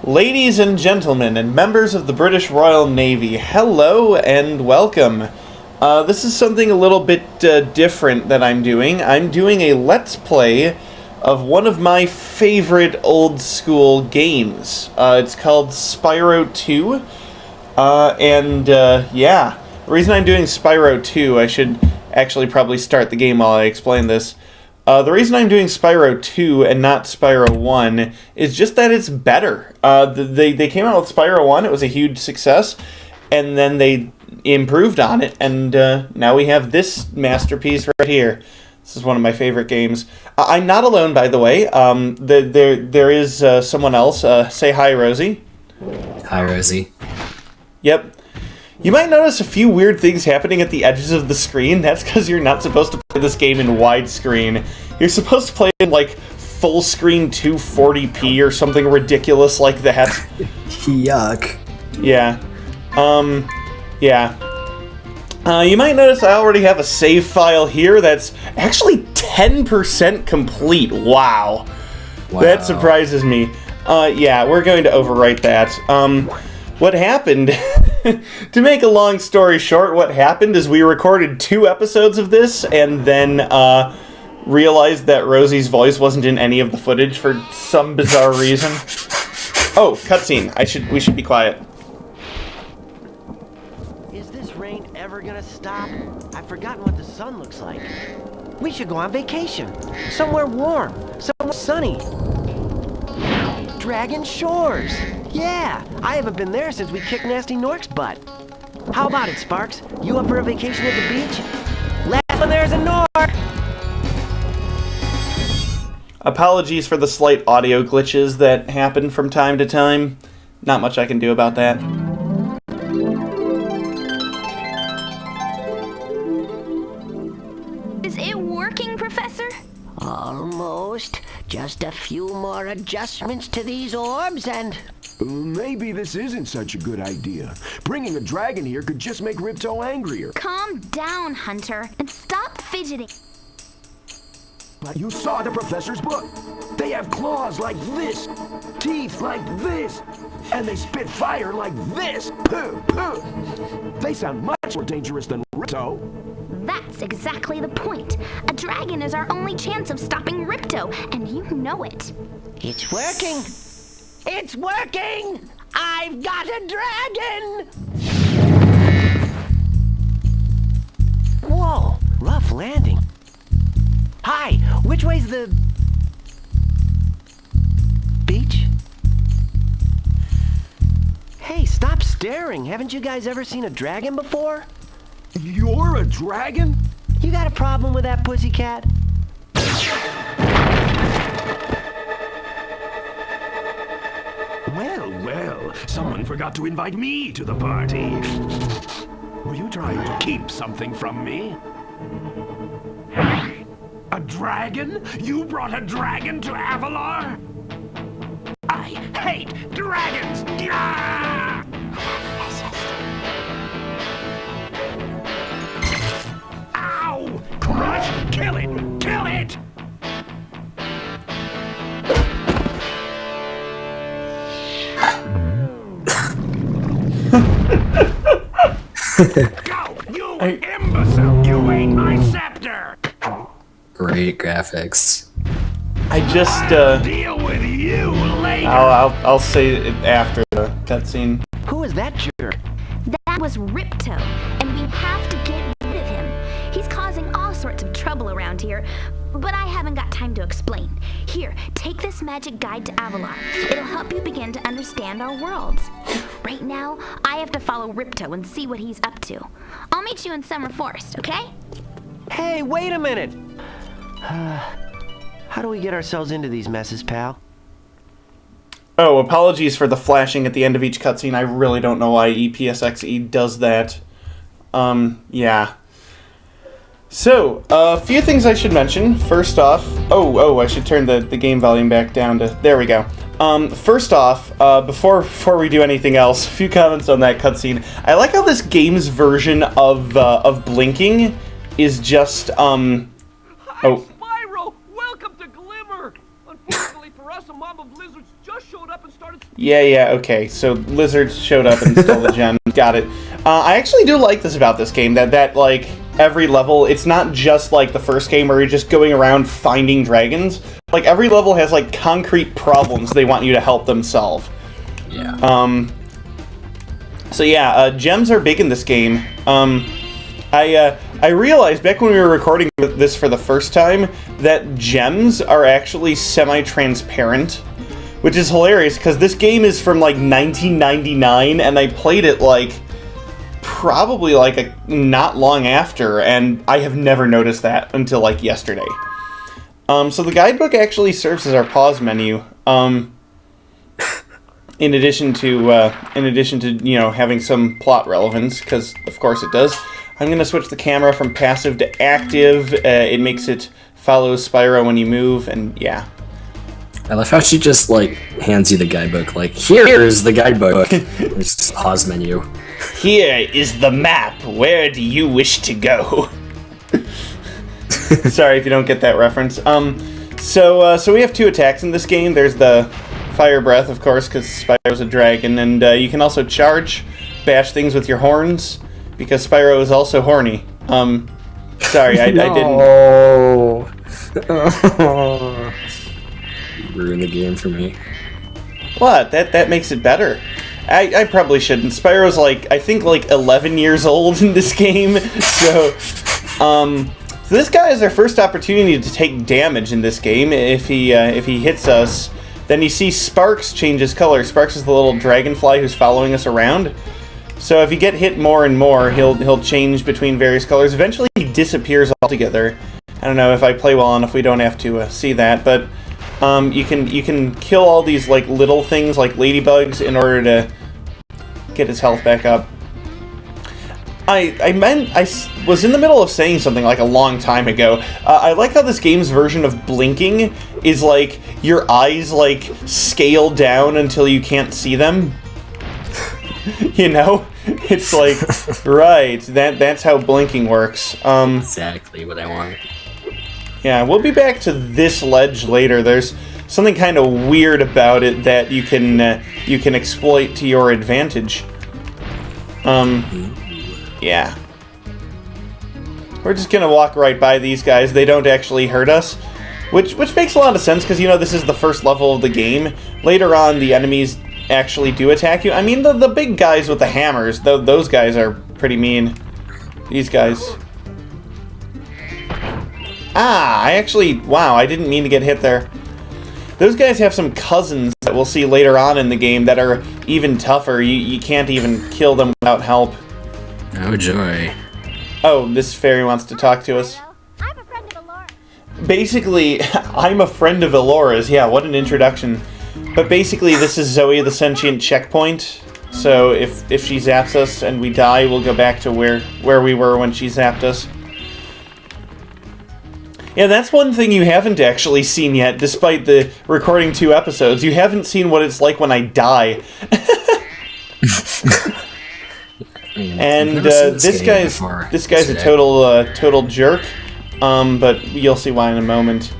Ladies and gentlemen, and members of the British Royal Navy, hello and welcome. This is something a little bit different that I'm doing. I'm doing a Let's Play of one of my favorite old school games. It's called Spyro 2. Yeah. The reason I'm doing Spyro 2, I should actually probably start the game while I explain this. The reason I'm doing Spyro 2 and not Spyro 1 is just that it's better. They came out with Spyro 1, it was a huge success, and then they improved on it, and now we have this masterpiece right here. This is one of my favorite games. I'm not alone, by the way. There is someone else. Say hi, Rosie. Hi, Rosie. Yep. You might notice a few weird things happening at the edges of the screen. That's because you're not supposed to play this game in widescreen. You're supposed to play in, like, full screen 240p or something ridiculous like that. Yuck. Yeah. You might notice I already have a save file here that's actually 10% complete. Wow. That surprises me. Yeah, we're going to overwrite that. What happened... To make a long story short, what happened is we recorded 2 episodes of this and then realized that Rosie's voice wasn't in any of the footage for some bizarre reason. Oh, cutscene. We should be quiet. Is this rain ever gonna stop? I've forgotten what the sun looks like. We should go on vacation. Somewhere warm. Somewhere sunny. Dragon Shores! Yeah! I haven't been there since we kicked Nasty Nork's butt. How about it, Sparks? You up for a vacation at the beach? Last one there's a Nork! Apologies for the slight audio glitches that happen from time to time. Not much I can do about that. Is it working, Professor? Almost. Just a few more adjustments to these orbs and... Maybe this isn't such a good idea. Bringing a dragon here could just make Ripto angrier. Calm down, Hunter, and stop fidgeting. But you saw the professor's book. They have claws like this, teeth like this, and they spit fire like this. They sound much more dangerous than Ripto. That's exactly the point. A dragon is our only chance of stopping Ripto, and you know it. It's working! It's working! I've got a dragon! Whoa! Rough landing. Hi! Which way's the... beach? Hey, stop staring. Haven't you guys ever seen a dragon before? You're a dragon? You got a problem with that, pussycat? Well, someone forgot to invite me to the party. Were you trying to keep something from me? A dragon? You brought a dragon to Avalar? I hate dragons! Yeah! Ow! Crush! Kill it! Kill it! Go! You imbecile! You ate my scepter! Great graphics. I just, Deal with you later! I'll say it after the cutscene. Who is that jerk? That was Ripto, and we have to get rid of him. He's causing all sorts of trouble around here, but I haven't got time to explain. Here, take this magic guide to Avalar. It'll help you begin to understand our worlds. Right now, I have to follow Ripto and see what he's up to. I'll meet you in Summer Forest, okay? Hey, wait a minute! How do we get ourselves into these messes, pal? Oh, apologies for the flashing at the end of each cutscene. I really don't know why EPSXE does that. Yeah. So, a few things I should mention. First off... Oh, I should turn the game volume back down to... There we go. First off, before we do anything else, a few comments on that cutscene. I like how this game's version of blinking is just, Hi, Spyro! Welcome to Glimmer! Unfortunately for us, a swarm of lizards just showed up and started... Yeah, okay. So lizards showed up and stole the gem. Got it. I actually do like this about this game, that like, every level, it's not just like the first game where you're just going around finding dragons. Like, every level has, like, concrete problems they want you to help them solve. Yeah. So yeah, gems are big in this game. I realized back when we were recording this for the first time that gems are actually semi-transparent, which is hilarious because this game is from like 1999 and I played it like probably like not long after, and I have never noticed that until like yesterday. So the guidebook actually serves as our pause menu. In addition to you know, having some plot relevance, because of course it does. I'm going to switch the camera from passive to active. It makes it follow Spyro when you move, and yeah. I love how she just, like, hands you the guidebook, like, here's the guidebook. There's this pause menu. Here is the map. Where do you wish to go? Sorry if you don't get that reference. So we have two attacks in this game. There's the Fire Breath, of course, because Spyro's a dragon, and you can also charge, bash things with your horns, because Spyro is also horny. Sorry, I didn't... You ruined the game for me. What? That makes it better. I probably shouldn't. Spyro's like, I think like 11 years old in this game, so this guy has our first opportunity to take damage in this game. If he hits us, then you see Sparks change his color. Sparks is the little dragonfly who's following us around. So if you get hit more and more, he'll change between various colors. Eventually he disappears altogether. I don't know if I play well enough we don't have to see that, but you can kill all these like little things like ladybugs in order to get his health back up. I was in the middle of saying something like a long time ago. I like how this game's version of blinking is like your eyes like scale down until you can't see them. You know? It's like, right, that's how blinking works. Exactly what I want. Yeah, we'll be back to this ledge later. There's something kind of weird about it that you can exploit to your advantage. Yeah. We're just gonna walk right by these guys. They don't actually hurt us, which makes a lot of sense because, you know, this is the first level of the game. Later on, the enemies actually do attack you. I mean, the big guys with the hammers, those guys are pretty mean. These guys. Wow, I didn't mean to get hit there. Those guys have some cousins that we'll see later on in the game that are even tougher. You can't even kill them without help. Oh, joy. Oh, this fairy wants to talk to us. I'm a friend of Elora. Basically, I'm a friend of Elora's. Yeah, what an introduction. But basically, this is Zoe the sentient checkpoint. So if she zaps us and we die, we'll go back to where we were when she zapped us. Yeah, that's one thing you haven't actually seen yet, despite the recording 2 episodes. You haven't seen what it's like when I die. And this guy's a total jerk. But you'll see why in a moment.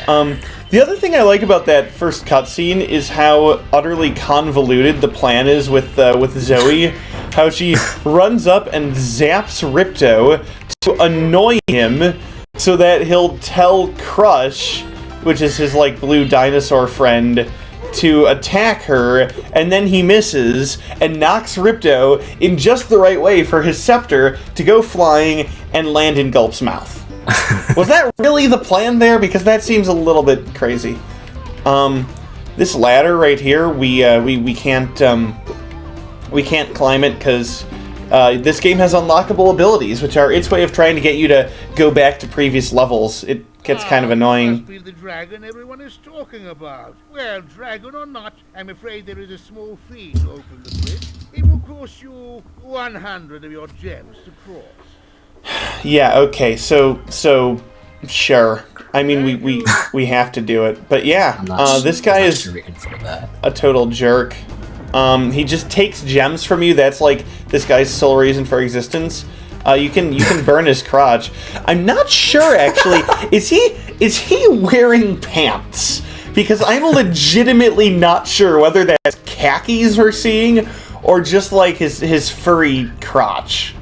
The other thing I like about that first cutscene is how utterly convoluted the plan is with Zoe. How she runs up and zaps Ripto to annoy him, so that he'll tell Crush, which is his like blue dinosaur friend, to attack her, and then he misses and knocks Ripto in just the right way for his scepter to go flying and land in Gulp's mouth. Was that really the plan there? Because that seems a little bit crazy. This ladder right here, we can't climb it because this game has unlockable abilities, which are its way of trying to get you to go back to previous levels. It gets kind of annoying. Must be the dragon everyone is talking about. Well, dragon or not, I'm afraid there is a small fee to open the bridge. It will cost you 100 of your gems to cross. Yeah, okay, so sure. I mean, we have to do it. But yeah, this guy is a total jerk. He just takes gems from you. That's like this guy's sole reason for existence. You can burn his crotch. I'm not sure actually. Is he wearing pants? because I'm legitimately not sure whether that's khakis we're seeing or just like his furry crotch.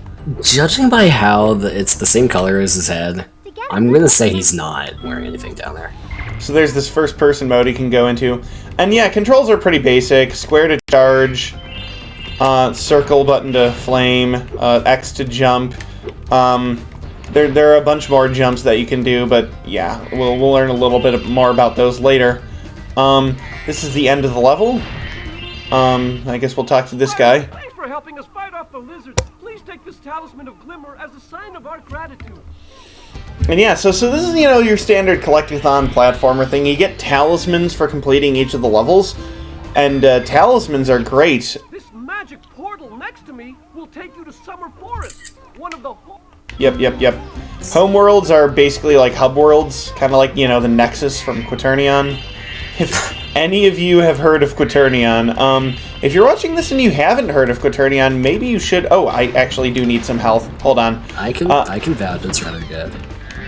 Judging by how it's the same color as his head, I'm gonna say he's not wearing anything down there. So there's this first-person mode he can go into. And yeah, controls are pretty basic. Square to charge, circle button to flame, X to jump. There are a bunch more jumps that you can do, but yeah, we'll learn a little bit more about those later. This is the end of the level. I guess we'll talk to this guy. Thanks for helping us fight off the lizards. Please take this talisman of Glimmer as a sign of our gratitude. And yeah, so this is, you know, your standard collectathon platformer thing. You get talismans for completing each of the levels, and talismans are great. This magic portal next to me will take you to Summer Forest, one of the... Yep. Homeworlds are basically like hub worlds, kind of like, you know, the Nexus from Quaternion. If any of you have heard of Quaternion, if you're watching this and you haven't heard of Quaternion, maybe you should... Oh, I actually do need some health. Hold on. I can vouch it's rather good.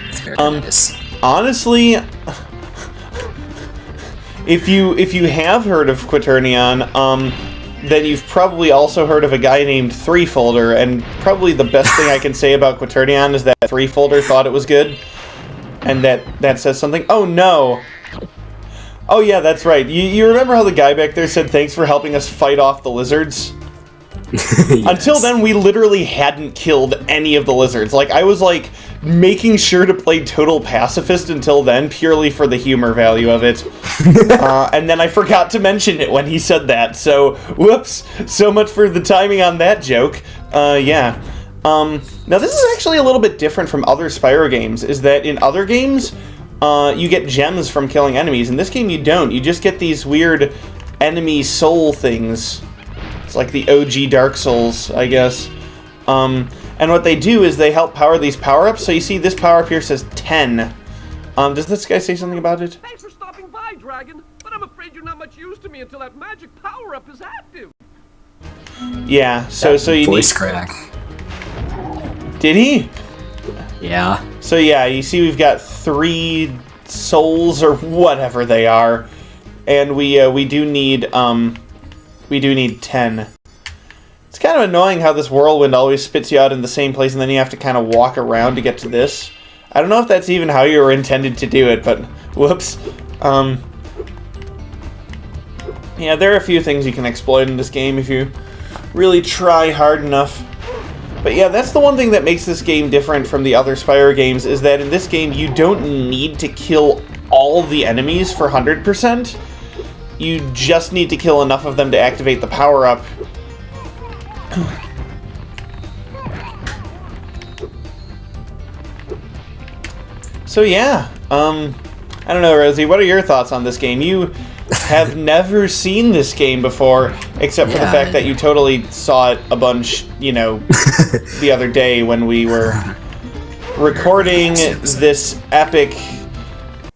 It's very nice. Honestly, if you have heard of Quaternion, then you've probably also heard of a guy named Threefolder, and probably the best thing I can say about Quaternion is that Threefolder thought it was good, and that says something. Oh no! Oh yeah, that's right. You remember how the guy back there said thanks for helping us fight off the lizards? Yes. Until then, we literally hadn't killed any of the lizards. Like, I was like making sure to play total pacifist until then, purely for the humor value of it. And then I forgot to mention it when he said that, so whoops. So much for the timing on that joke. Yeah. Now this is actually a little bit different from other Spyro games, is that in other games, you get gems from killing enemies. In this game you don't. You just get these weird enemy soul things. It's like the OG Dark Souls, I guess. And what they do is they help power these power-ups. So you see this power-up here says 10. Does this guy say something about it? Thanks for stopping by, Dragon, but I'm afraid you're not much use to me until that magic power-up is active. Yeah, so you voice need... crack. Did he? Yeah. So yeah, you see we've got 3 souls or whatever they are, and we do need 10. It's kind of annoying how this whirlwind always spits you out in the same place, and then you have to kind of walk around to get to this. I don't know if that's even how you were intended to do it, but whoops. Yeah, there are a few things you can exploit in this game if you really try hard enough. But yeah, that's the one thing that makes this game different from the other Spyro games, is that in this game you don't need to kill all the enemies for 100%. You just need to kill enough of them to activate the power-up. So yeah, I don't know, Rosie, what are your thoughts on this game? You have never seen this game before, except for the fact that you totally saw it a bunch, you know, the other day when we were recording this epic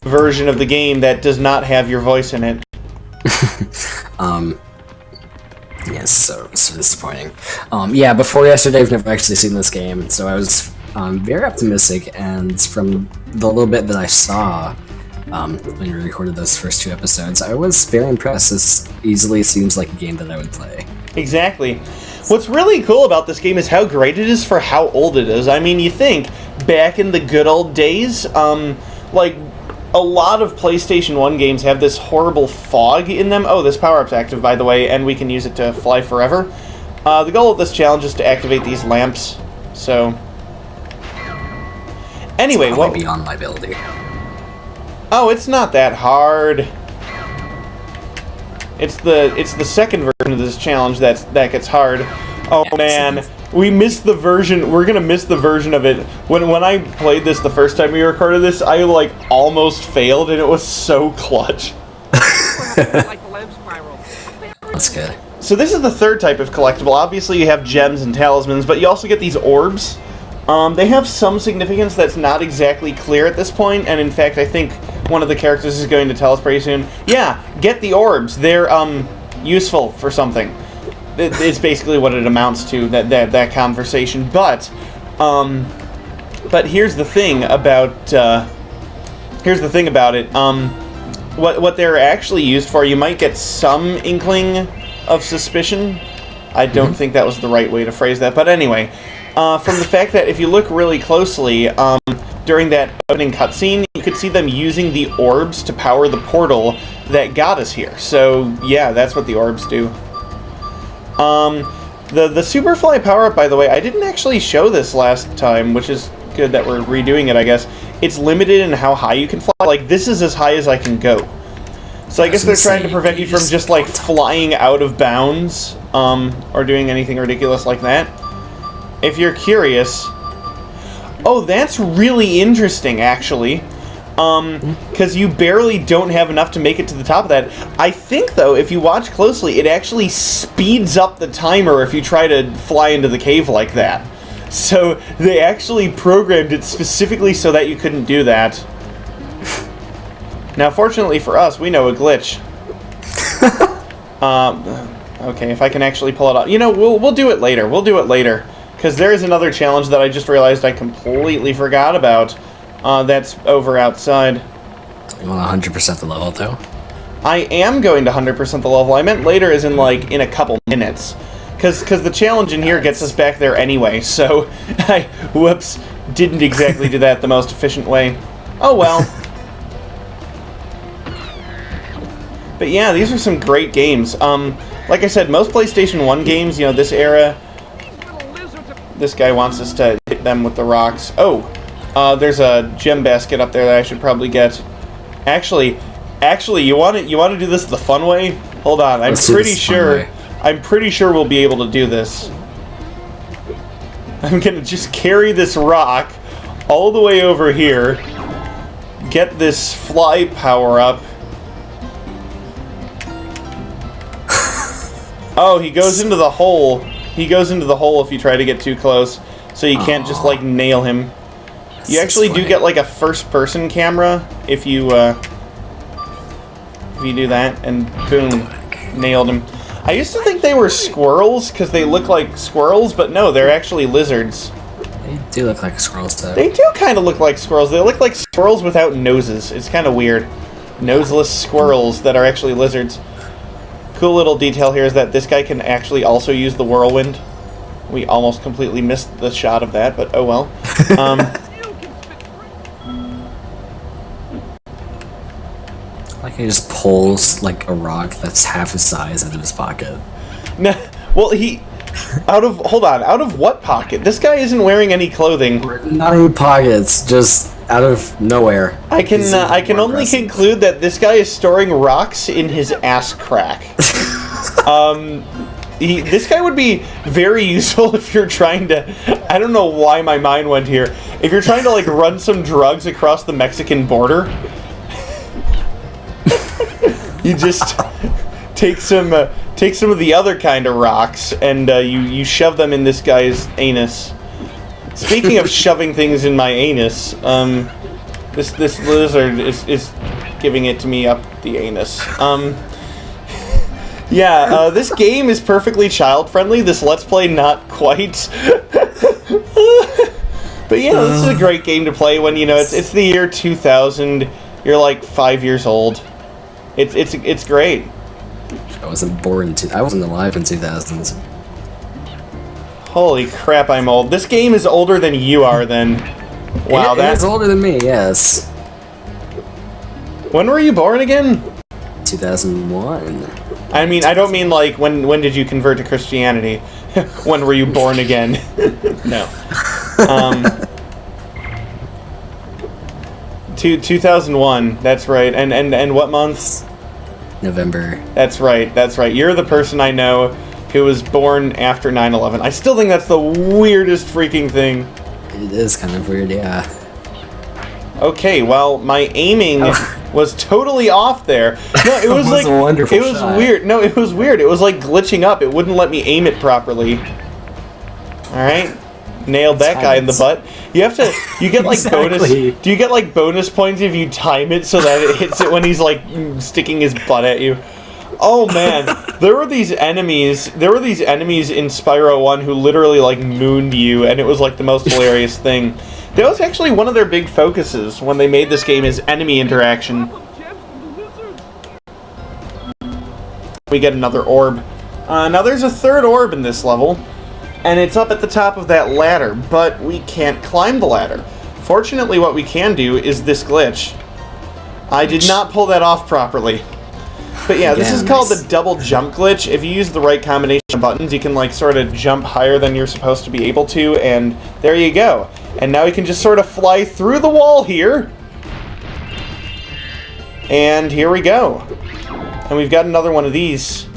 version of the game that does not have your voice in it. Yes, so disappointing. Yeah, before yesterday, I've never actually seen this game, so I was very optimistic, and from the little bit that I saw when we recorded those first 2 episodes, I was very impressed. This easily seems like a game that I would play. Exactly. What's really cool about this game is how great it is for how old it is. I mean, you think, back in the good old days, like, a lot of PlayStation 1 games have this horrible fog in them. Oh, this power-up's active, by the way, and we can use it to fly forever. The goal of this challenge is to activate these lamps, so... Anyway, what... beyond my ability. Oh, it's not that hard. It's the second version of this challenge that gets hard. Oh yeah, man, we missed the version. We're gonna miss the version of it. When I played this the first time we recorded this, I like almost failed, and it was so clutch. That's good. So this is the third type of collectible. Obviously, you have gems and talismans, but you also get these orbs. They have some significance that's not exactly clear at this point, and in fact, I think one of the characters is going to tell us pretty soon. Yeah, get the orbs. They're useful for something. It's basically what it amounts to, that conversation. But here's the thing about it. what they're actually used for, you might get some inkling of suspicion. I don't think that was the right way to phrase that, but anyway, from the fact that if you look really closely, during that opening cutscene, you could see them using the orbs to power the portal that got us here. So yeah, that's what the orbs do. The Superfly power-up, by the way, I didn't actually show this last time, which is good that we're redoing it, I guess. It's limited in how high you can fly. Like, this is as high as I can go. So I guess they're trying to prevent you from just, like, flying out of bounds, or doing anything ridiculous like that. If you're curious... Oh, that's really interesting, actually. Because you barely don't have enough to make it to the top of that. I think, though, if you watch closely, it actually speeds up the timer if you try to fly into the cave like that. So they actually programmed it specifically so that you couldn't do that. Now, fortunately for us, we know a glitch. Okay, if I can actually pull it off. You know, we'll do it later. We'll do it later. Because there is another challenge that I just realized I completely forgot about. That's over outside. You want 100% the level, though? I am going to 100% the level. I meant later as in, like, in a couple minutes. Because the challenge in here gets us back there anyway, so whoops, didn't exactly do that the most efficient way. Oh well. But yeah, these are some great games. Like I said, most PlayStation 1 games, you know, this era, this guy wants us to hit them with the rocks. Oh, there's a gem basket up there that I should probably get. Actually, you want to do this the fun way? Hold on, I'm pretty sure we'll be able to do this. I'm gonna just carry this rock all the way over here, get this fly power up. Oh, he goes into the hole. He goes into the hole if you try to get too close, so you can't just, like, nail him. You actually do get, like, a first-person camera if you do that, and boom, nailed him. I used to think they were squirrels, because they look like squirrels, but no, they're actually lizards. They do look like squirrels, though. They do kind of look like squirrels. They look like squirrels without noses. It's kind of weird. Noseless squirrels that are actually lizards. Cool little detail here is that this guy can actually also use the whirlwind. We almost completely missed the shot of that, but oh well. Like he just pulls like a rock that's half his size out of his pocket. Nah, well, out of what pocket? This guy isn't wearing any clothing. Not any pockets, just out of nowhere. I can only conclude that this guy is storing rocks in his ass crack. This guy would be very useful if you're trying to... I don't know why my mind went here. If you're trying to, like, run some drugs across the Mexican border... You just take some of the other kind of rocks and you shove them in this guy's anus. Speaking of shoving things in my anus, this lizard is giving it to me up the anus. Yeah, this game is perfectly child friendly. This Let's Play not quite. But yeah, this is a great game to play when, you know, it's the year 2000. You're like 5 years old. It's great. I wasn't alive in 2000s. Holy crap, I'm old. This game is older than you are, then. Wow, that's older than me, yes. When were you born again? 2001. I mean, I don't mean like when did you convert to Christianity? When were you born again? No. 2001. That's right. And what month? November. That's right. You're the person I know who was born after 9/11. I still think that's the weirdest freaking thing. It is kind of weird, yeah. Okay, well, my aiming was totally off there. No, it was like a wonderful it was shot. weird. No, it was weird. It was like glitching up. It wouldn't let me aim it properly. All right. Nailed that guy in the butt. You have to. You get like bonus. Do you get like bonus points if you time it so that it hits it when he's like sticking his butt at you? Oh man, there were these enemies. There were these enemies in Spyro 1 who literally like mooned you, and it was like the most hilarious thing. That was actually one of their big focuses when they made this game is enemy interaction. we get another orb. Now there's a third orb in this level, and it's up at the top of that ladder, but we can't climb the ladder. Fortunately, what we can do is this glitch. I did not pull that off properly. But yeah, this is called the double jump glitch. If you use the right combination of buttons, you can like sort of jump higher than you're supposed to be able to, and there you go. And now we can just sort of fly through the wall here. And here we go. And we've got another one of these.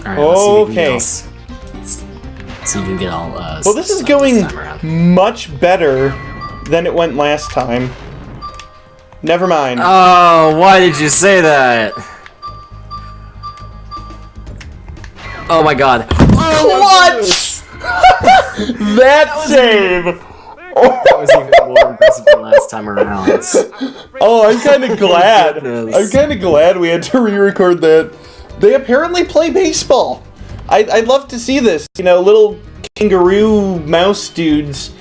Alright, okay. So you can get all, well, this is going much better than it went last time. Never mind. Oh, why did you say that? Oh my god. What? That save! That was even more impressive than last time around. Oh, I'm kind of glad. Goodness. I'm kind of glad we had to re-record that. They apparently play baseball. I'd love to see this. You know, little kangaroo mouse dudes.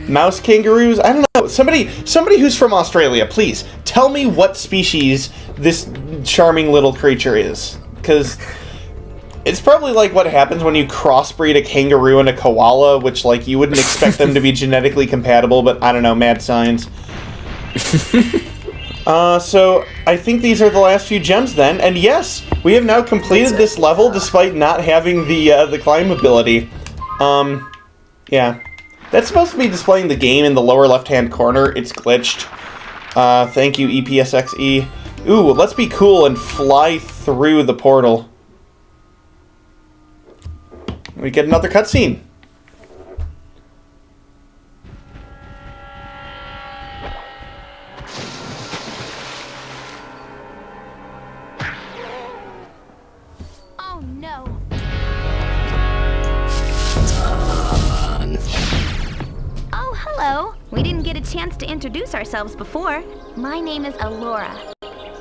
Mouse kangaroos? I don't know. Somebody who's from Australia, please tell me what species this charming little creature is. Because it's probably like what happens when you crossbreed a kangaroo and a koala, which like you wouldn't expect them to be genetically compatible, but I don't know, mad science. So I think these are the last few gems then, and yes, we have now completed this level despite not having the climb ability. Yeah. That's supposed to be displaying the game in the lower left-hand corner. It's glitched. Thank you, EPSXE. Ooh, let's be cool and fly through the portal. We get another cutscene. Oh no. Oh, hello. We didn't get a chance to introduce ourselves before. My name is Alora.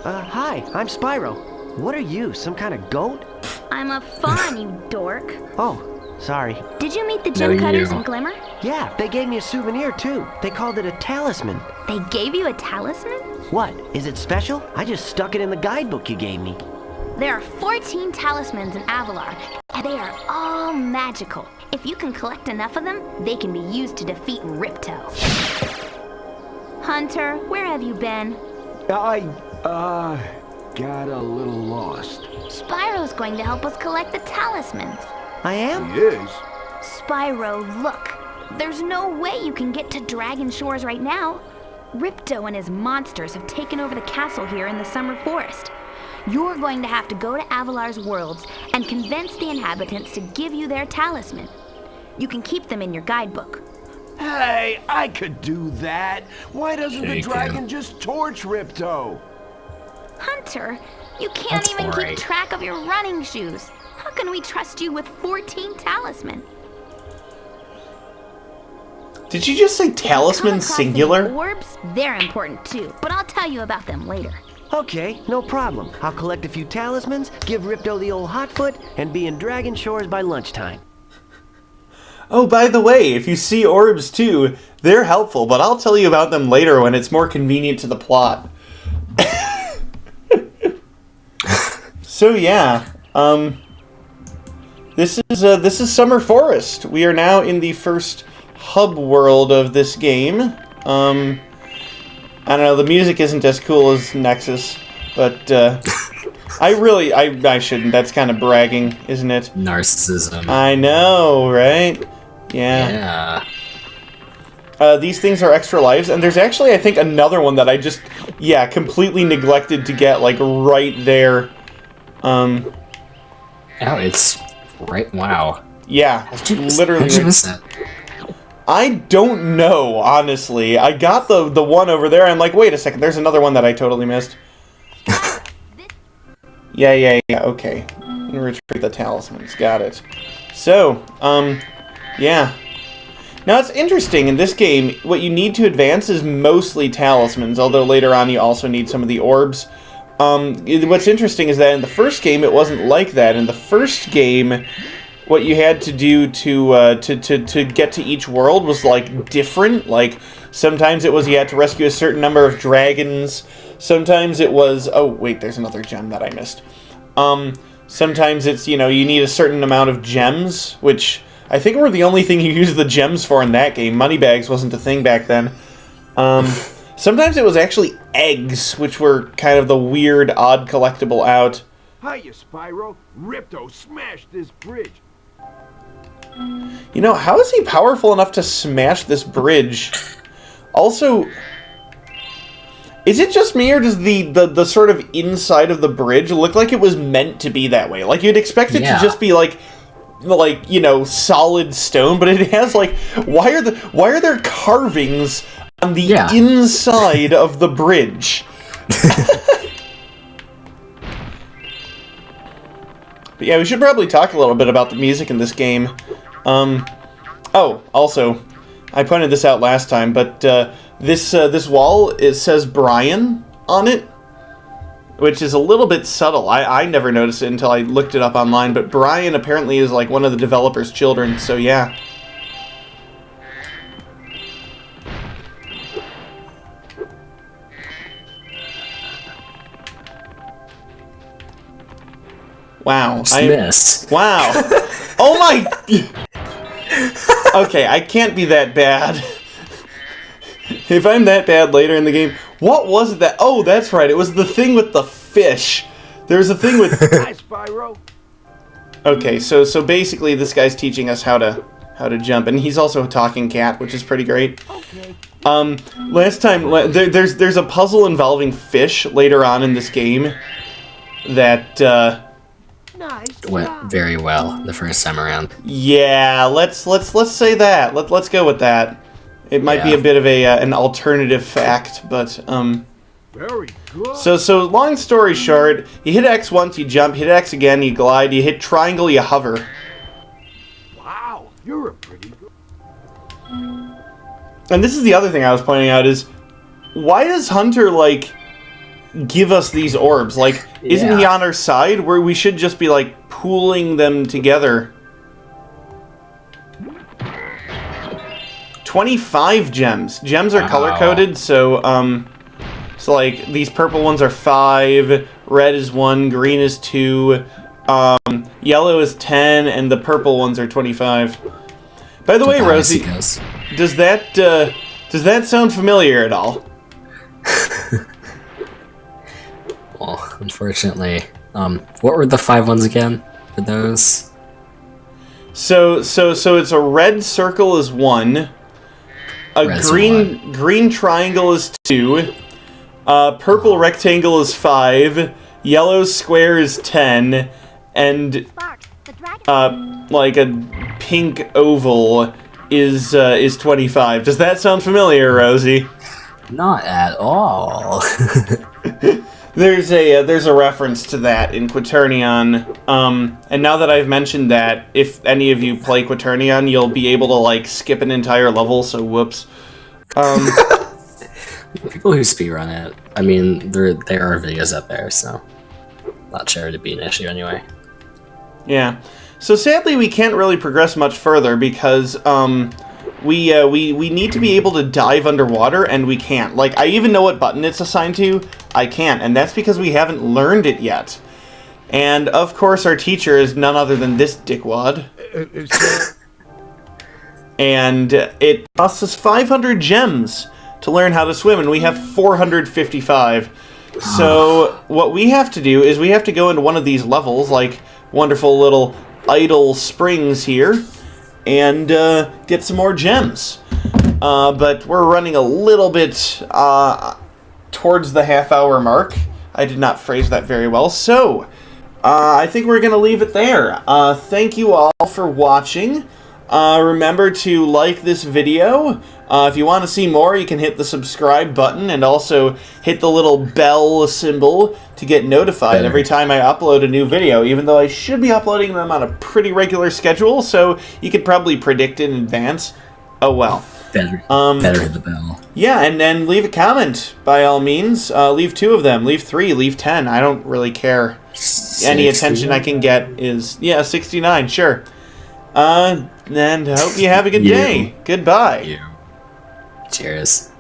Hi, I'm Spyro. What are you, some kind of goat? I'm a fawn, you dork. Oh, sorry. Did you meet the gem cutters you. in Glimmer? Yeah, they gave me a souvenir too. They called it a talisman. They gave you a talisman? What, is it special? I just stuck it in the guidebook you gave me. There are 14 talismans in Avalar, and they are all magical. If you can collect enough of them, they can be used to defeat Ripto. Hunter, where have you been? I got a little lost. Spyro's going to help us collect the talismans. I am? Yes. Spyro, look. There's no way you can get to Dragon Shores right now. Ripto and his monsters have taken over the castle here in the Summer Forest. You're going to have to go to Avalar's worlds and convince the inhabitants to give you their talisman. You can keep them in your guidebook. Hey, I could do that. Why doesn't the Shake dragon him. just torch Ripto? Hunter, you can't That's even alright. keep track of your running shoes. How can we trust you with 14 talisman? Did you just say Come talisman across any singular? Orbs, they're important too, but I'll tell you about them later. Okay, no problem. I'll collect a few talismans, give Ripto the old hot foot, and be in Dragon Shores by lunchtime. Oh, by the way, if you see orbs too, they're helpful, but I'll tell you about them later when it's more convenient to the plot. So yeah, this is Summer Forest. We are now in the first hub world of this game. I don't know, the music isn't as cool as Nexus, but I shouldn't. That's kind of bragging, isn't it? Narcissism. I know, right? Yeah. Yeah. These things are extra lives, and there's actually, I think, another one that I just, completely neglected to get, like, right there. Oh, it's right. Wow. Yeah, literally. How'd you miss that? I don't know, honestly. I got the one over there, I'm like, wait a second, there's another one that I totally missed. Yeah, okay. Retrieve the talismans, got it. So, yeah. Now, it's interesting, in this game, what you need to advance is mostly talismans, although later on you also need some of the orbs. What's interesting is that in the first game, it wasn't like that. In the first game, what you had to do to get to each world was like different. Like sometimes it was you had to rescue a certain number of dragons. Sometimes it was there's another gem that I missed. Sometimes it's you need a certain amount of gems, which I think were the only thing you used the gems for in that game. Moneybags wasn't a thing back then. Sometimes it was actually eggs, which were kind of the weird, odd collectible out. Hiya, Spyro. Ripto smashed this bridge. How is he powerful enough to smash this bridge? Also, is it just me, or does the sort of inside of the bridge look like it was meant to be that way? Like, you'd expect it to just be like solid stone, but it has like, why are there carvings on the inside of the bridge? But yeah, we should probably talk a little bit about the music in this game. Also, I pointed this out last time, but this wall, it says Brian on it, which is a little bit subtle. I never noticed it until I looked it up online, but Brian apparently is like one of the developer's children, so yeah. Wow. Missed. Wow. Oh my... Okay, I can't be that bad. If I'm that bad later in the game... What was it that... Oh, that's right. It was the thing with the fish. There's a thing with... Hi, Spyro. Okay, so basically this guy's teaching us how to jump, and he's also a talking cat, which is pretty great. Okay. Last time... There's a puzzle involving fish later on in this game that... went very well the first time around. Yeah, let's say that. Let's go with that. It might be a bit of an alternative fact, but Very good. So long story short, you hit X once, you jump, hit X again, you glide, you hit triangle, you hover. Wow, you're a pretty good. And this is the other thing I was pointing out is, why does Hunter give us these orbs? Like, isn't he on our side where we should just be like pooling them together? 25 gems. Gems are color coded, so like these purple ones are 5, red is 1, green is 2, yellow is 10, and the purple ones are 25. By the way, Rosie, does that sound familiar at all? Well, unfortunately, what were the 5 ones again for those? So it's a red circle is 1, a green triangle is 2, purple rectangle is 5, yellow square is 10, and like a pink oval is 25. Does that sound familiar, Rosie? Not at all. There's a reference to that in Quaternion, and now that I've mentioned that, if any of you play Quaternion, you'll be able to skip an entire level. So whoops. People who speedrun it, I mean, there are videos up there, so not sure it'd be an issue anyway. Yeah. So sadly, we can't really progress much further because we need to be able to dive underwater, and we can't. Like, I even know what button it's assigned to. I can't, and that's because we haven't learned it yet. And, of course, our teacher is none other than this dickwad. And it costs us 500 gems to learn how to swim, and we have 455. So what we have to do is we have to go into one of these levels, like wonderful little idle springs here, and get some more gems. But we're running a little bit towards the half-hour mark. I did not phrase that very well. So, I think we're going to leave it there. Thank you all for watching. Remember to like this video. If you want to see more, you can hit the subscribe button and also hit the little bell symbol to get notified every time I upload a new video, even though I should be uploading them on a pretty regular schedule, so you could probably predict in advance. Oh well. Better hit the bell. Yeah, and then leave a comment, by all means. Leave 2 of them, leave 3, leave 10. I don't really care. 69? Any attention I can get is... Yeah, 69, sure. And hope you have a good You. day. Goodbye. You. Cheers.